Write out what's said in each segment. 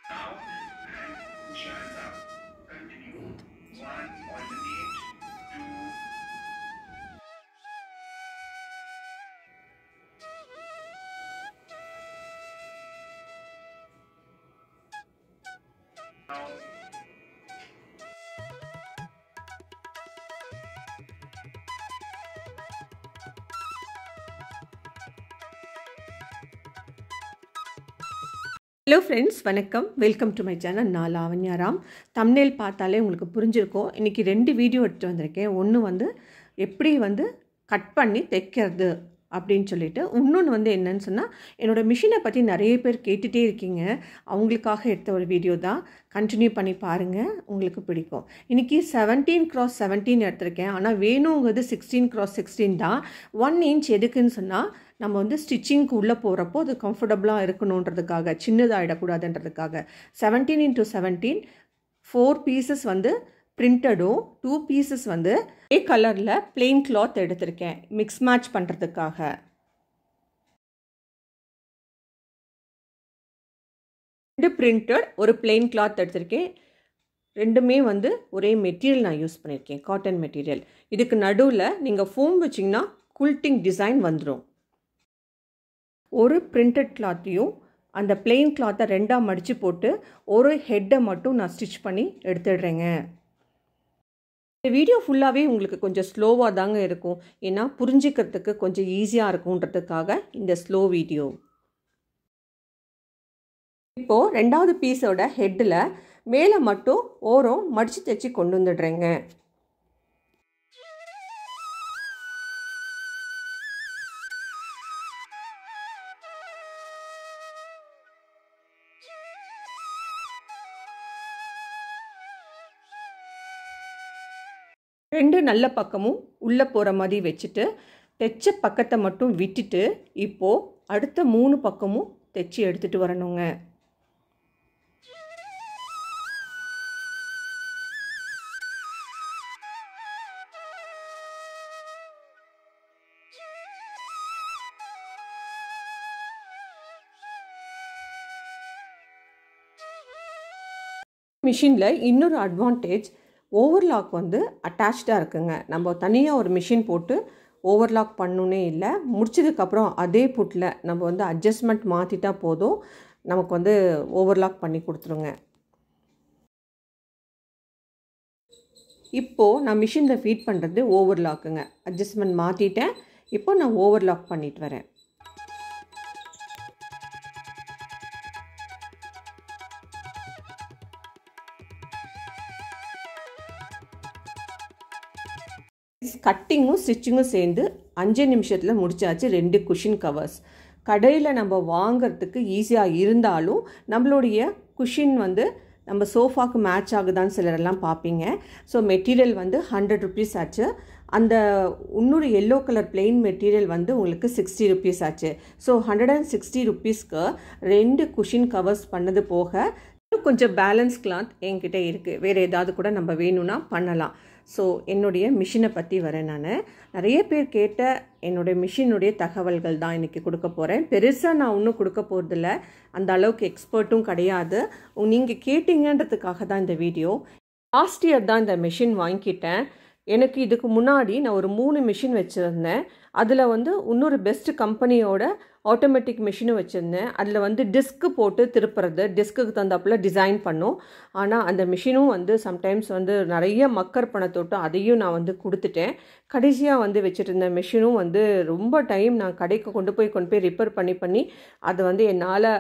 Now and push your hands up. Continue. One, alternate. Two. Now. Hello friends, வணக்கம். Welcome to my channel. நான் Lavanya Ram. Thumbnail பார்த்தாலே உங்களுக்கு புரிஞ்சிருக்கும். இன்றைக்கி 2 வீடியோ எடுத்துகிட்டு வந்திருக்கேன். ஒன்று வந்து எப்படி வந்து கட் பண்ணி தைக்கிறது அப்படின்னு சொல்லிட்டு, இன்னொன்று வந்து என்னன்னு சொன்னால், என்னோடய மிஷினை பற்றி நிறைய பேர் கேட்டுகிட்டே இருக்கீங்க. அவங்களுக்காக எடுத்த ஒரு வீடியோ தான். கண்டினியூ பண்ணி பாருங்கள், உங்களுக்கு பிடிக்கும். இன்றைக்கி 17x17 எடுத்திருக்கேன். ஆனால் வேணுங்கிறது 16x16 தான். 1 inch எதுக்குன்னு சொன்னால், நம்ம வந்து ஸ்டிச்சிங்க்கு உள்ளே போகிறப்போ அது கம்ஃபர்டபுளாக இருக்கணுன்றதுக்காக, சின்னதாகிடக்கூடாதுன்றதுக்காக 17x17 4 பீசஸ் வந்து பிரிண்டடும், 2 பீசஸ் வந்து ஏ கலரில் பிளெயின் கிளாத் எடுத்திருக்கேன் மிக்ஸ் மேட்ச் பண்ணுறதுக்காக. ரெண்டு பிரிண்டட், ஒரு பிளெயின் கிளாத் எடுத்திருக்கேன். ரெண்டுமே வந்து ஒரே மெட்டீரியல் நான் யூஸ் பண்ணியிருக்கேன், காட்டன் மெட்டீரியல். இதுக்கு நடுவில் நீங்கள் ஃபோம் வச்சிங்கன்னா குல்ட்டிங் டிசைன் வந்துடும். ஒரு பிரிண்டட் கிளாத்தையும் அந்த பிளெயின் கிளாத்தை 2ஆக மடித்து போட்டு ஒரு ஹெட்டை மட்டும் நான் ஸ்டிச் பண்ணி எடுத்துடுறேங்க. இந்த வீடியோ ஃபுல்லாகவே உங்களுக்கு கொஞ்சம் ஸ்லோவாக தாங்க இருக்கும். ஏன்னா புரிஞ்சிக்கிறதுக்கு கொஞ்சம் ஈஸியாக இருக்குன்றதுக்காக இந்த ஸ்லோ வீடியோ. இப்போது 2வது பீஸோட ஹெட்டில் மேலே மட்டும் ஓரம் மடித்து தைச்சி கொண்டு வந்துடுறேங்க. ரெண்டு நல்ல பக்கமும் உள்ளே போகிற மாதிரி வச்சுட்டு தைச்ச பக்கத்தை மட்டும் விட்டுட்டு இப்போது அடுத்த 3 பக்கமும் தைச்சி எடுத்துகிட்டு வரணுங்க. மிஷினில் இன்னொரு அட்வான்டேஜ், ஓவர்லாக் வந்து அட்டாச்சாக இருக்குங்க. நம்ம தனியாக ஒரு மிஷின் போட்டு ஓவர்லாக் பண்ணணுன்னே இல்லை. முடிச்சதுக்கப்புறம் அதே புட்டில் நம்ம வந்து அட்ஜஸ்ட்மெண்ட் மாற்றிட்டா போதும், நமக்கு வந்து ஓவர்லாக் பண்ணி கொடுத்துருங்க. இப்போது நான் மிஷினில் ஃபீட் பண்ணுறது ஓவர்லாக்குங்க. அட்ஜஸ்ட்மெண்ட் மாற்றிட்டேன். இப்போது நான் ஓவர்லாக் பண்ணிட்டு வரேன். கட்டிங்கும் ஸ்டிச்சிங்கும் சேர்ந்து 5 நிமிஷத்தில் முடிச்சாச்சு 2 குஷின் கவர்ஸ். கடையில் நம்ம வாங்கிறதுக்கு ஈஸியாக இருந்தாலும் நம்மளுடைய குஷின் வந்து நம்ம சோஃபாவுக்கு மேட்ச் ஆகுதான்னு சிலரெல்லாம் பார்ப்பீங்க. ஸோ மெட்டீரியல் வந்து 100 ருபீஸ் ஆச்சு. அந்த இன்னொரு எல்லோ கலர் பிளெயின் மெட்டீரியல் வந்து உங்களுக்கு 60 ருபீஸ் ஆச்சு. ஸோ 160 ருபீஸ்க்கு 2 குஷின் கவர்ஸ் பண்ணது போக கொஞ்சம் பேலன்ஸ் கிளாத் என்கிட்ட இருக்குது. வேறு ஏதாவது கூட நம்ம வேணும்னா பண்ணலாம். ஸோ என்னுடைய மிஷினை பற்றி வரேன். நான் நிறைய பேர் கேட்ட என்னுடைய மிஷினுடைய தகவல்கள் தான் இன்றைக்கி கொடுக்க போகிறேன். பெருசாக நான் ஒன்றும் கொடுக்க போகிறதில்ல, அந்த அளவுக்கு எக்ஸ்பர்ட்டும் கிடையாது. நீங்கள் கேட்டீங்கன்றதுக்காக தான் இந்த வீடியோ. லாஸ்ட் இயர் தான் இந்த மிஷின் வாங்கிக்கிட்டேன். எனக்கு இதுக்கு முன்னாடி நான் ஒரு 3 மிஷின் வச்சுருந்தேன். அதில் வந்து இன்னொரு பெஸ்ட் கம்பெனியோட ஆட்டோமேட்டிக் மிஷினும் வச்சுருந்தேன். அதில் வந்து டிஸ்க்கு போட்டு திருப்புறது, டிஸ்க்குக்கு தந்தாப்பில் டிசைன் பண்ணும். ஆனால் அந்த மிஷினும் வந்து சம்டைம்ஸ் வந்து நிறைய மக்கர் பணத்தோட்டு அதையும் நான் வந்து கொடுத்துட்டேன். கடைசியாக வந்து வச்சுட்டு இருந்த மிஷினும் வந்து ரொம்ப டைம் நான் கடைக்கு கொண்டு போய் ரிப்பேர் பண்ணி அதை வந்து என்னால்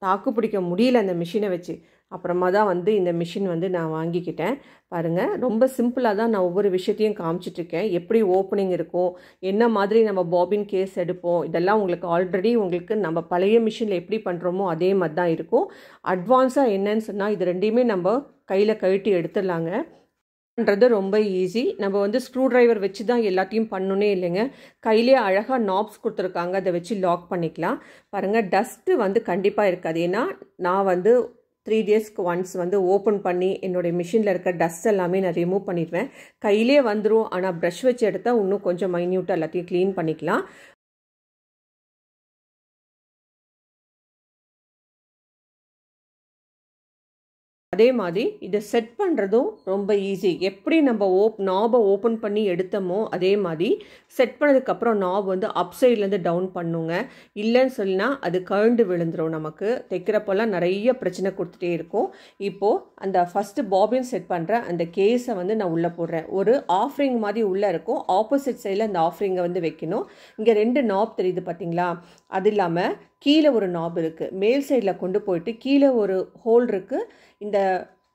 தாக்கு பிடிக்க முடியல அந்த மிஷினை வச்சு. அப்புறமா தான் வந்து இந்த மிஷின் வந்து நான் வாங்கிக்கிட்டேன். பாருங்கள், ரொம்ப சிம்பிளாக தான் நான் ஒவ்வொரு விஷயத்தையும் காமிச்சிட்ருக்கேன். எப்படி ஓப்பனிங் இருக்கும், என்ன மாதிரி நம்ம பாபின் கேஸ் எடுப்போம், இதெல்லாம் உங்களுக்கு ஆல்ரெடி உங்களுக்கு நம்ம பழைய மிஷினில் எப்படி பண்ணுறோமோ அதே மாதிரி தான் இருக்கும். அட்வான்ஸாக என்னன்னு சொன்னால், இது ரெண்டையுமே நம்ம கையில் கழட்டி எடுத்துடலாங்க. பண்ணுறது ரொம்ப ஈஸி. நம்ம வந்து ஸ்க்ரூ ட்ரைவர் வச்சு தான் எல்லாத்தையும் பண்ணணுன்னே இல்லைங்க. கையிலே அழகாக நாப்ஸ் கொடுத்துருக்காங்க, அதை வச்சு லாக் பண்ணிக்கலாம். பாருங்கள், டஸ்ட்டு வந்து கண்டிப்பாக இருக்காது. ஏன்னா நான் வந்து 3 டேஸ்க்கு ஒன்ஸ் வந்து ஓப்பன் பண்ணி என்னுடைய மிஷினில் இருக்க டஸ்ட் எல்லாமே நான் ரிமூவ் பண்ணிடுவேன். கையிலே வந்துடும். ஆனால் ப்ரஷ் வச்சு எடுத்தால் இன்னும் கொஞ்சம் மைன்யூட்டாக எல்லாத்தையும் க்ளீன் பண்ணிக்கலாம். அதே மாதிரி இதை செட் பண்ணுறதும் ரொம்ப ஈஸி. எப்படி நம்ம நாபை ஓப்பன் பண்ணி எடுத்தோமோ அதே மாதிரி செட் பண்ணதுக்கப்புறம் நாப் வந்து அப் சைட்லேருந்து டவுன் பண்ணுங்க. இல்லைன்னு சொல்லினா அது கழண்டு விழுந்துடும். நமக்கு தைக்கிறப்பெல்லாம் நிறைய பிரச்சனை கொடுத்துட்டே இருக்கும். இப்போது அந்த ஃபஸ்ட்டு பாபின் செட் பண்ணுற அந்த கேஸை வந்து நான் உள்ளே போடுறேன். ஒரு ஆஃப்ரிங் மாதிரி உள்ளே இருக்கும். ஆப்போசிட் சைடில் அந்த ஆஃப்ரிங்கை வந்து வைக்கணும். இங்கே 2 நாப் தெரியுது பார்த்தீங்களா? அது இல்லாமல் கீழே ஒரு நாப் இருக்குது. மேல் சைடில் கொண்டு போயிட்டு கீழே ஒரு ஹோல் இருக்குது. இந்த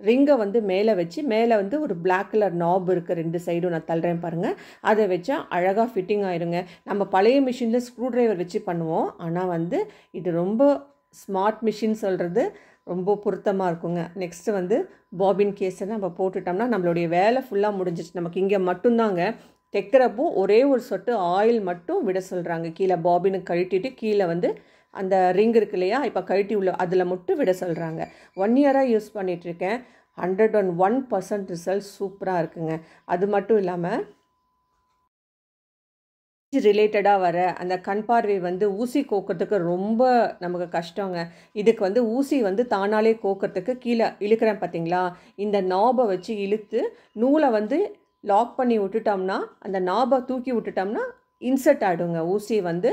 ரிங்கை வந்து மேலே வச்சு மேலே வந்து ஒரு பிளாக் கலர் நாப் இருக்குது. 2 சைடும் நான் தள்ளுறேன் பாருங்கள். அதை வச்சா அழகாக ஃபிட்டிங் ஆயிருங்க. நம்ம பழைய மிஷினில் ஸ்க்ரூ ட்ரைவர் வச்சு பண்ணுவோம். ஆனால் வந்து இது ரொம்ப ஸ்மார்ட் மிஷின் சொல்கிறது ரொம்ப பொருத்தமாக இருக்குங்க. நெக்ஸ்ட்டு வந்து பாபின் கேஸை நம்ம போட்டுட்டோம்னா நம்மளுடைய வேலை ஃபுல்லாக முடிஞ்சிச்சு. நமக்கு இங்கே மட்டும்தாங்க தைக்கிறப்போ ஒரே ஒரு சொட்டு ஆயில் மட்டும் விட சொல்கிறாங்க. கீழே பாபினை கழட்டிட்டு கீழே வந்து அந்த ரிங் இருக்கு இல்லையா, இப்போ கழட்டி உள்ள அதில் மட்டும் விட சொல்கிறாங்க. 1 இயராக யூஸ் பண்ணிகிட்ருக்கேன். 101% ரிசல்ட் சூப்பராக இருக்குங்க. அது மட்டும் இல்லாமல் ரிலேட்டடாக வர அந்த கண் பார்வை வந்து ஊசி கோக்கிறதுக்கு ரொம்ப நமக்கு கஷ்டங்க. இதுக்கு வந்து ஊசி வந்து தானாலே கோக்கிறதுக்கு கீழே இழுக்கிறேன் பார்த்தீங்களா, இந்த நாபை வச்சு இழுத்து நூலை வந்து லாக் பண்ணி விட்டுட்டோம்னா அந்த நாபை தூக்கி விட்டுட்டோம்னா இன்சர்ட் ஆகிடுங்க. ஊசி வந்து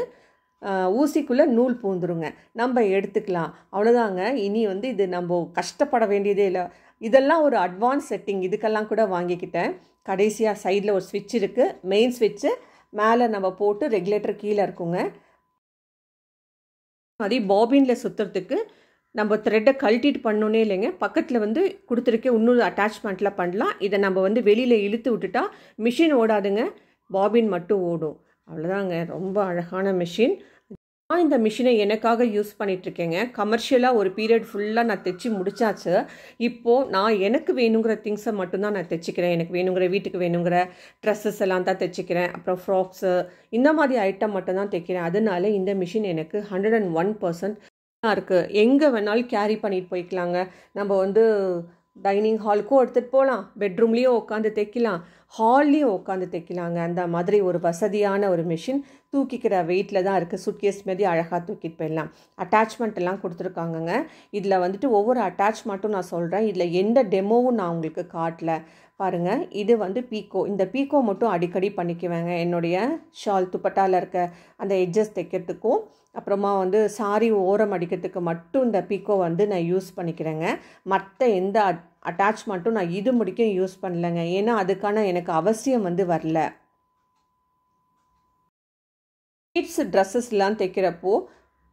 ஊசிக்குள்ளே நூல் பூந்துருங்க. நம்ம எடுத்துக்கலாம். அவ்வளோதாங்க. இனி வந்து இது நம்ம கஷ்டப்பட வேண்டியதே இல்லை. இதெல்லாம் ஒரு அட்வான்ஸ் செட்டிங். இதுக்கெல்லாம் கூட வாங்கிக்கிட்டேன். கடைசியாக சைடில் ஒரு ஸ்விட்ச் இருக்குது. மெயின் ஸ்விட்ச்சு மேலே நம்ம போட்டு ரெகுலேட்டர் கீழே இருக்குங்க. அதே பாபினில் சுற்றுறதுக்கு நம்ம த்ரெட்டை கழட்டிட்டு பண்ணோன்னே இல்லைங்க. பக்கத்தில் வந்து கொடுத்துருக்க இன்னொரு அட்டாச்மெண்ட்டில் பண்ணலாம். இதை நம்ம வந்து வெளியில் இழுத்து விட்டுட்டா மிஷின் ஓடாதுங்க, பாபின் மட்டும் ஓடும். அவ்வளோதாங்க. ரொம்ப அழகான மிஷின். நான் இந்த மிஷினை எனக்காக யூஸ் பண்ணிகிட்ருக்கேங்க. கமர்ஷியலாக ஒரு பீரியட் ஃபுல்லாக நான் தைச்சி முடிச்சாச்சு. இப்போது நான் எனக்கு வேணுங்கிற திங்ஸை மட்டும்தான் நான் தைச்சிக்கிறேன். எனக்கு வேணுங்கிற வீட்டுக்கு வேணுங்கிற ட்ரெஸ்ஸஸ் எல்லாம் தான் தைச்சிக்கிறேன். அப்புறம் ஃப்ராக்ஸு இந்த மாதிரி ஐட்டம் மட்டும்தான் தைக்கிறேன். அதனால இந்த மிஷின் எனக்கு 101% இருக்குது. எங்கே வேணாலும் கேரி பண்ணிட்டு போய்க்கலாங்க. நம்ம வந்து டைனிங் ஹாலுக்கும் எடுத்துகிட்டு போகலாம், பெட்ரூம்லேயும் உட்காந்து தைக்கலாம், ஹால்லேயும் உட்காந்து தைக்கலாங்க. அந்த மாதிரி ஒரு வசதியான ஒரு மிஷின். தூக்கிக்கிற வெயிட்டில் தான் இருக்குது. சுட்கேஸ் மாதிரி அழகாக தூக்கிட்டு போயிடலாம். அட்டாச்மெண்ட் எல்லாம் கொடுத்துருக்காங்கங்க. இதில் வந்துட்டு ஒவ்வொரு அட்டாச்மெண்ட்டும் நான் சொல்கிறேன். இதில் எந்த டெமோவும் நான் உங்களுக்கு காட்டல பாருங்கள். இது வந்து பீக்கோ. இந்த பீக்கோ மட்டும் அடிக்கடி பண்ணிக்குவேங்க. என்னுடைய ஷால் துப்பட்டாவில் இருக்க அந்த எட்ஜஸ் தைக்கிறதுக்கும் அப்புறமா வந்து சாரி ஓரம் அடிக்கிறதுக்கு மட்டும் இந்த பீக்கோ வந்து நான் யூஸ் பண்ணிக்கிறேங்க. மற்ற எந்த அட்டாச்மெண்ட்டும் நான் இது முடிக்கும் யூஸ் பண்ணலைங்க. ஏன்னா அதுக்கான எனக்கு அவசியம் வந்து வரல. கிட்ஸ் ட்ரெஸ்ஸஸ்லாம் தைக்கிறப்போ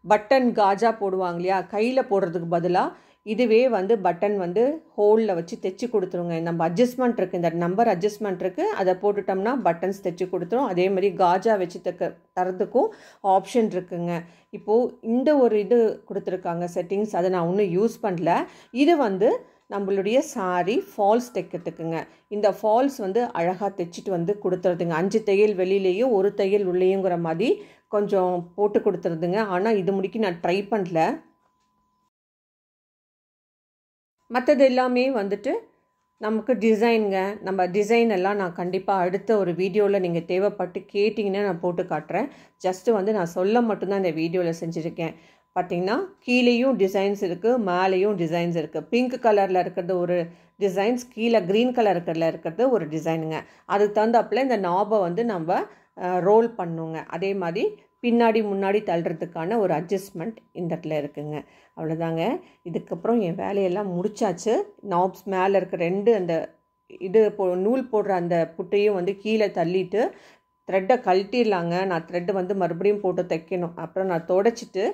பட்டன் காஜா போடுவாங்க இல்லையா, கையில் போடுறதுக்கு பதிலாக இதுவே வந்து பட்டன் வந்து ஹோலில் வச்சு தைச்சி கொடுத்துருங்க. நம்ம அட்ஜஸ்ட்மெண்ட் இருக்குது, இந்த நம்பர் அட்ஜஸ்ட்மெண்ட் இருக்குது, அதை போட்டுட்டோம்னா பட்டன்ஸ் தைச்சி கொடுத்துரும். அதே மாதிரி காஜா வச்சு தரதுக்கும் ஆப்ஷன் இருக்குங்க. இப்போது இந்த ஒரு இது கொடுத்துருக்காங்க செட்டிங்ஸ், அதை நான் இன்னும் யூஸ் பண்ணல. இது வந்து நம்மளுடைய சாரி ஃபால்ஸ் தைக்கிறதுக்குங்க. இந்த ஃபால்ஸ் வந்து அழகாக தைச்சிட்டு வந்து கொடுத்துறதுங்க. 5 தையல் வெளியிலேயும் 1 தையல் உள்ளேயுங்கிற மாதிரி கொஞ்சம் போட்டு கொடுத்துருதுங்க. ஆனால் இது முடிக்க நான் ட்ரை பண்ணல. மற்றது எல்லாமே வந்துட்டு நமக்கு டிசைனுங்க. நம்ம டிசைன் எல்லாம் நான் கண்டிப்பாக அடுத்த ஒரு வீடியோவில் நீங்கள் தேவைப்பட்டு கேட்டிங்கன்னா நான் போட்டு காட்டுறேன். ஜஸ்ட்டு வந்து நான் சொல்ல மட்டும்தான் இந்த வீடியோவில் செஞ்சுருக்கேன். பார்த்திங்கன்னா கீழேயும் டிசைன்ஸ் இருக்குது, மேலேயும் டிசைன்ஸ் இருக்குது. பிங்க் கலரில் இருக்கிறது ஒரு டிசைன்ஸ், கீழே க்ரீன் கலர் இருக்கிறது ஒரு டிசைனுங்க. அதுக்கு தகுந்தாப்பில் இந்த நாபை வந்து நம்ம ரோல் பண்ணுங்க. அதே மாதிரி பின்னாடி முன்னாடி தள்ளுறதுக்கான ஒரு அட்ஜஸ்ட்மெண்ட் இந்த இடத்துல இருக்குங்க. அவ்வளோதாங்க. இதுக்கப்புறம் என் வேலையெல்லாம் முடிச்சாச்சு. நாப்ஸ் மேலே இருக்க 2 அந்த இது நூல் போடுற அந்த புட்டையும் வந்து கீழே தள்ளிட்டு த்ரெட்டை கழட்டிடலாங்க. நான் த்ரெட்டு வந்து மறுபடியும் போட்டு தைக்கணும். அப்புறம் நான் தொடச்சிட்டு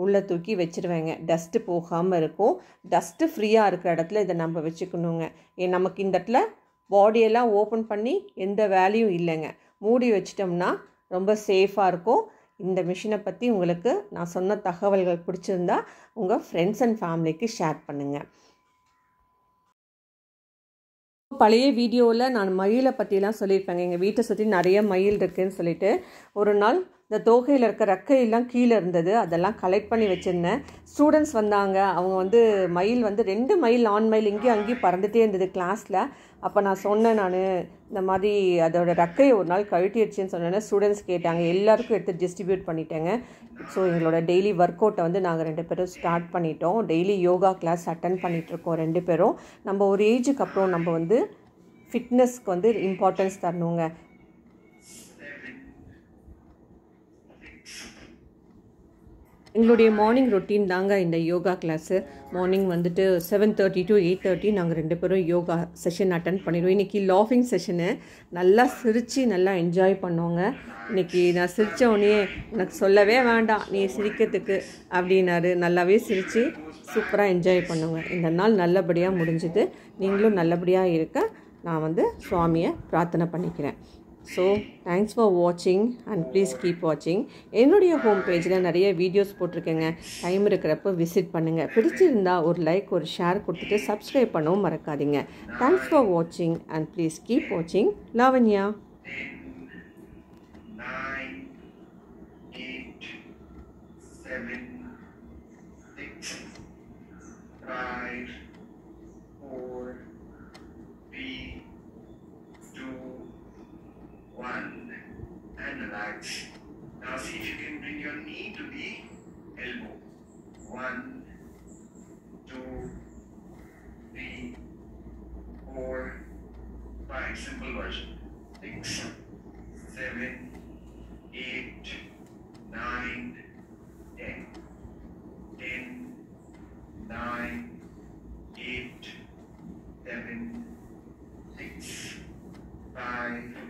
உள்ளே தூக்கி வச்சுருவேங்க. டஸ்ட்டு போகாமல் இருக்கும். டஸ்ட்டு ஃப்ரீயாக இருக்கிற இடத்துல இதை நம்ம வச்சுக்கணுங்க. நமக்கு இந்த இடத்துல பாடியெல்லாம் ஓப்பன் பண்ணி எந்த வேலையும் இல்லைங்க. மூடி வச்சிட்டோம்னா ரொம்ப சேஃபாக இருக்கும். இந்த மிஷினை பற்றி உங்களுக்கு நான் சொன்ன தகவல்கள் பிடிச்சிருந்தா உங்கள் ஃப்ரெண்ட்ஸ் அண்ட் ஃபேமிலிக்கு ஷேர் பண்ணுங்கள். பழைய வீடியோவில் நான் மயிலை பற்றிலாம் சொல்லியிருப்பேங்க. எங்கள் வீட்டை சுற்றி நிறைய மயில் இருக்குதுன்னு சொல்லிட்டு ஒரு நாள் இந்த தோகையில் இருக்க ரெக்கையெல்லாம் கீழே இருந்தது, அதெல்லாம் கலெக்ட் பண்ணி வச்சுருந்தேன். ஸ்டூடெண்ட்ஸ் வந்தாங்க, அவங்க வந்து மயில் வந்து 2 மயில் ஆண் மயில் இங்கேயும் அங்கேயும் பறந்துகிட்டே இருந்தது கிளாஸில். அப்போ நான் சொன்னேன், நான் இந்த மாதிரி அதோட ரெக்கையை ஒரு நாள் கழட்டிடுச்சுன்னு சொன்னேன்னா ஸ்டூடெண்ட்ஸ் கேட்டாங்க, எல்லாருக்கும் எடுத்து டிஸ்ட்ரிபியூட் பண்ணிட்டேங்க. ஸோ எங்களோட டெய்லி ஒர்க் அவுட்டை வந்து நாங்கள் 2 பேரும் ஸ்டார்ட் பண்ணிட்டோம். டெய்லி யோகா கிளாஸ் அட்டன் பண்ணிகிட்ருக்கோம் 2 பேரும். நம்ம ஒரு ஏஜுக்கு அப்புறம் நம்ம வந்து ஃபிட்னஸ்க்கு வந்து இம்பார்ட்டன்ஸ் தரணுங்க. எங்களுடைய மார்னிங் ரொட்டீன் தாங்க இந்த யோகா கிளாஸு. மார்னிங் வந்துட்டு 7:30 to 8:30 நாங்கள் 2 பேரும் யோகா செஷன் அட்டன் பண்ணிடுவோம். இன்றைக்கி லாஃபிங் செஷனு நல்லா சிரித்து நல்லா என்ஜாய் பண்ணோங்க. இன்றைக்கி நான் சிரித்த உடனே எனக்கு சொல்லவே வேண்டாம் நீ சிரிக்கிறதுக்கு அப்படின்னாரு. நல்லாவே சிரித்து சூப்பராக என்ஜாய் பண்ணுவோங்க. இந்த நாள் நல்லபடியாக முடிஞ்சுது. நீங்களும் நல்லபடியாக இருக்க நான் வந்து சுவாமியை பிரார்த்தனை பண்ணிக்கிறேன். ஸோ தேங்க்ஸ் ஃபார் வாட்சிங் அண்ட் ப்ளீஸ் கீப் வாட்சிங். என்னுடைய ஹோம் பேஜில் நிறைய வீடியோஸ் போட்டிருக்கேங்க. டைம் இருக்கிறப்ப விசிட் பண்ணுங்கள். பிடிச்சிருந்தா ஒரு லைக் ஒரு ஷேர் கொடுத்துட்டு சப்ஸ்கிரைப் பண்ணவும் மறக்காதீங்க. தேங்க்ஸ் ஃபார் வாட்சிங் அண்ட் ப்ளீஸ் கீப் வாட்சிங். Lavanya. 9, 8, 7, 6, 5, 4, 3, 2, 1, and relax. Now see if you can bring your knee to the elbow. 1, 2, 3, 4, 5. Simple version. 6, 7, 8, 9, 10. 10, 9, 8, 7, 6, 5,